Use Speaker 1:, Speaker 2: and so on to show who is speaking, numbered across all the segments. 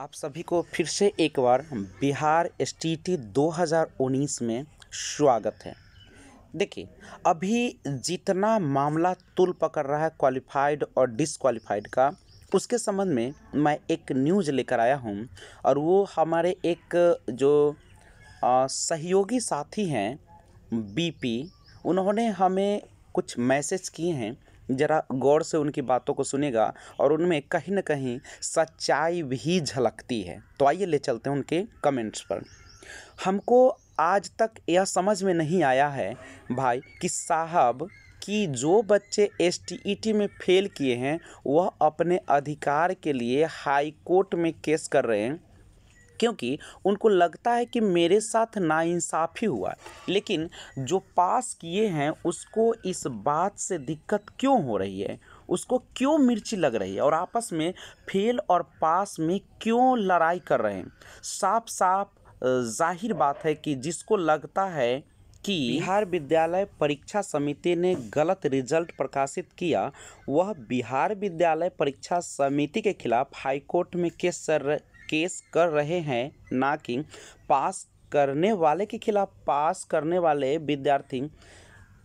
Speaker 1: आप सभी को फिर से एक बार बिहार एसटीईटी 2019 में स्वागत है। देखिए, अभी जितना मामला तूल पकड़ रहा है क्वालिफाइड और डिसक्वालिफाइड का, उसके संबंध में मैं एक न्यूज़ लेकर आया हूँ। और वो हमारे एक जो सहयोगी साथी हैं बीपी, उन्होंने हमें कुछ मैसेज किए हैं। ज़रा गौर से उनकी बातों को सुनेगा और उनमें कहीं न कहीं सच्चाई भी झलकती है। तो आइए ले चलते हैं उनके कमेंट्स पर। हमको आज तक यह समझ में नहीं आया है भाई कि साहब कि जो बच्चे एसटीईटी में फेल किए हैं वह अपने अधिकार के लिए हाई कोर्ट में केस कर रहे हैं, क्योंकि उनको लगता है कि मेरे साथ नाइंसाफ़ी हुआ है। लेकिन जो पास किए हैं उसको इस बात से दिक्कत क्यों हो रही है, उसको क्यों मिर्ची लग रही है और आपस में फेल और पास में क्यों लड़ाई कर रहे हैं। साफ साफ जाहिर बात है कि जिसको लगता है कि बिहार विद्यालय परीक्षा समिति ने गलत रिजल्ट प्रकाशित किया, वह बिहार विद्यालय परीक्षा समिति के खिलाफ हाईकोर्ट में केस कर रहे हैं, ना कि पास करने वाले के खिलाफ। पास करने वाले विद्यार्थी,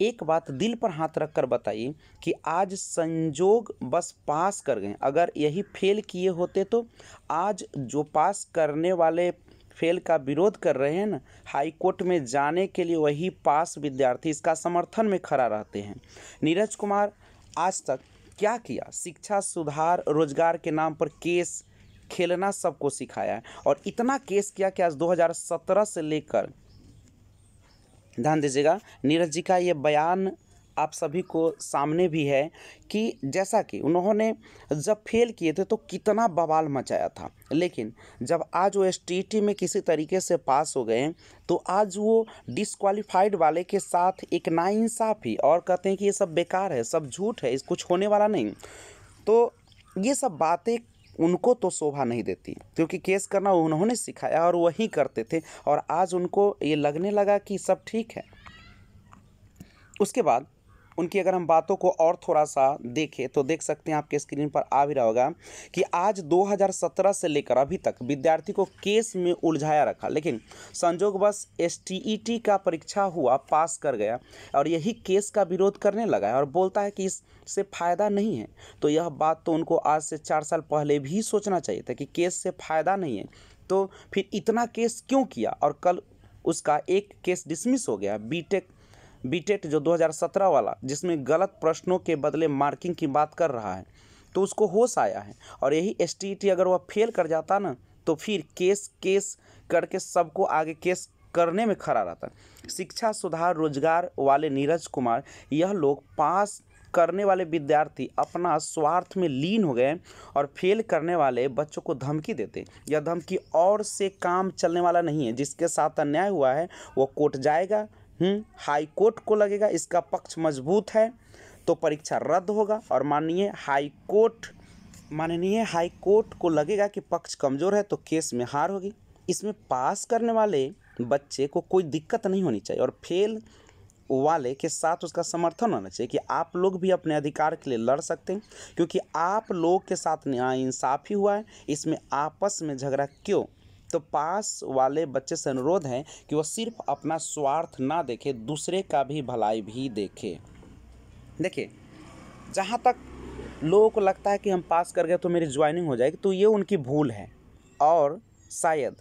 Speaker 1: एक बात दिल पर हाथ रखकर बताइए कि आज संजोग बस पास कर गए, अगर यही फेल किए होते तो आज जो पास करने वाले फेल का विरोध कर रहे हैं ना, हाई कोर्ट में जाने के लिए वही पास विद्यार्थी इसका समर्थन में खड़ा रहते हैं। नीरज कुमार आज तक क्या किया? शिक्षा सुधार रोजगार के नाम पर केस खेलना सबको सिखाया है और इतना केस किया कि आज 2017 से लेकर, ध्यान दीजिएगा, नीरज जी का ये बयान आप सभी को सामने भी है कि जैसा कि उन्होंने जब फेल किए थे तो कितना बवाल मचाया था, लेकिन जब आज वो एसटीईटी में किसी तरीके से पास हो गए तो आज वो डिसक्वालीफाइड वाले के साथ एक नाइंसाफ़ी और कहते हैं कि ये सब बेकार है, सब झूठ है, इस कुछ होने वाला नहीं। तो ये सब बातें उनको तो शोभा नहीं देती, क्योंकि केस करना उन्होंने सिखाया और वही करते थे और आज उनको ये लगने लगा कि सब ठीक है। उसके बाद उनकी अगर हम बातों को और थोड़ा सा देखें तो देख सकते हैं, आपके स्क्रीन पर आ भी रहा होगा कि आज 2017 से लेकर अभी तक विद्यार्थी को केस में उलझाया रखा, लेकिन संजोगवश एसटीईटी का परीक्षा हुआ, पास कर गया और यही केस का विरोध करने लगा है और बोलता है कि इससे फ़ायदा नहीं है। तो यह बात तो उनको आज से 4 साल पहले भी सोचना चाहिए था कि केस से फ़ायदा नहीं है, तो फिर इतना केस क्यों किया। और कल उसका एक केस डिसमिस हो गया, बीटेट जो 2017 वाला, जिसमें गलत प्रश्नों के बदले मार्किंग की बात कर रहा है, तो उसको होश आया है। और यही एसटीईटी अगर वह फेल कर जाता ना तो फिर केस करके सबको आगे केस करने में खड़ा रहता। शिक्षा सुधार रोजगार वाले नीरज कुमार, यह लोग पास करने वाले विद्यार्थी अपना स्वार्थ में लीन हो गए और फेल करने वाले बच्चों को धमकी देते। यह धमकी और से काम चलने वाला नहीं है। जिसके साथ अन्याय हुआ है वो कोर्ट जाएगा, हाई कोर्ट को लगेगा इसका पक्ष मजबूत है तो परीक्षा रद्द होगा, और माननीय हाई कोर्ट को लगेगा कि पक्ष कमज़ोर है तो केस में हार होगी। इसमें पास करने वाले बच्चे को कोई दिक्कत नहीं होनी चाहिए और फेल वाले के साथ उसका समर्थन होना चाहिए कि आप लोग भी अपने अधिकार के लिए लड़ सकते हैं, क्योंकि आप लोग के साथ नाइंसाफ़ी हुआ है, इसमें आपस में झगड़ा क्यों। तो पास वाले बच्चे से अनुरोध है कि वह सिर्फ अपना स्वार्थ ना देखे, दूसरे का भी भलाई भी देखे। देखिए, जहाँ तक लोगों को लगता है कि हम पास कर गए तो मेरी ज्वाइनिंग हो जाएगी, तो ये उनकी भूल है। और शायद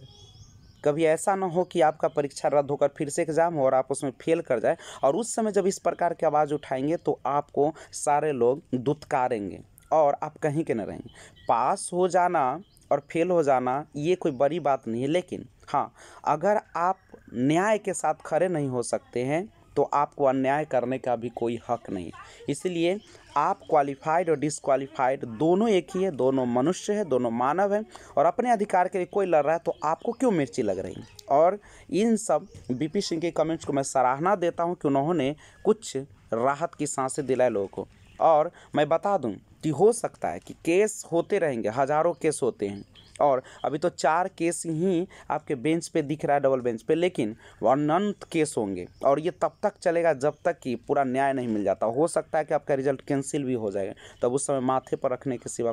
Speaker 1: कभी ऐसा ना हो कि आपका परीक्षा रद्द होकर फिर से एग्ज़ाम हो और आप उसमें फेल कर जाए, और उस समय जब इस प्रकार की आवाज़ उठाएंगे तो आपको सारे लोग दुत्कारेंगे और आप कहीं के न रहेंगे। पास हो जाना और फेल हो जाना ये कोई बड़ी बात नहीं है, लेकिन हाँ, अगर आप न्याय के साथ खड़े नहीं हो सकते हैं तो आपको अन्याय करने का भी कोई हक नहीं। इसलिए आप क्वालिफाइड और डिसक्वालिफाइड दोनों एक ही है, दोनों मनुष्य है, दोनों मानव हैं, और अपने अधिकार के लिए कोई लड़ रहा है तो आपको क्यों मिर्ची लग रही। और इन सब बीपी सिंह के कमेंट्स को मैं सराहना देता हूं कि उन्होंने कुछ राहत की सांसें दिलाए लोगों को। और मैं बता दूं कि हो सकता है कि केस होते रहेंगे, हज़ारों केस होते हैं, और अभी तो 4 केस ही आपके बेंच पे दिख रहा है, डबल बेंच पे, लेकिन वो अनंत केस होंगे और ये तब तक चलेगा जब तक कि पूरा न्याय नहीं मिल जाता। हो सकता है कि आपका रिजल्ट कैंसिल भी हो जाएगा, तब उस समय माथे पर रखने के सिवा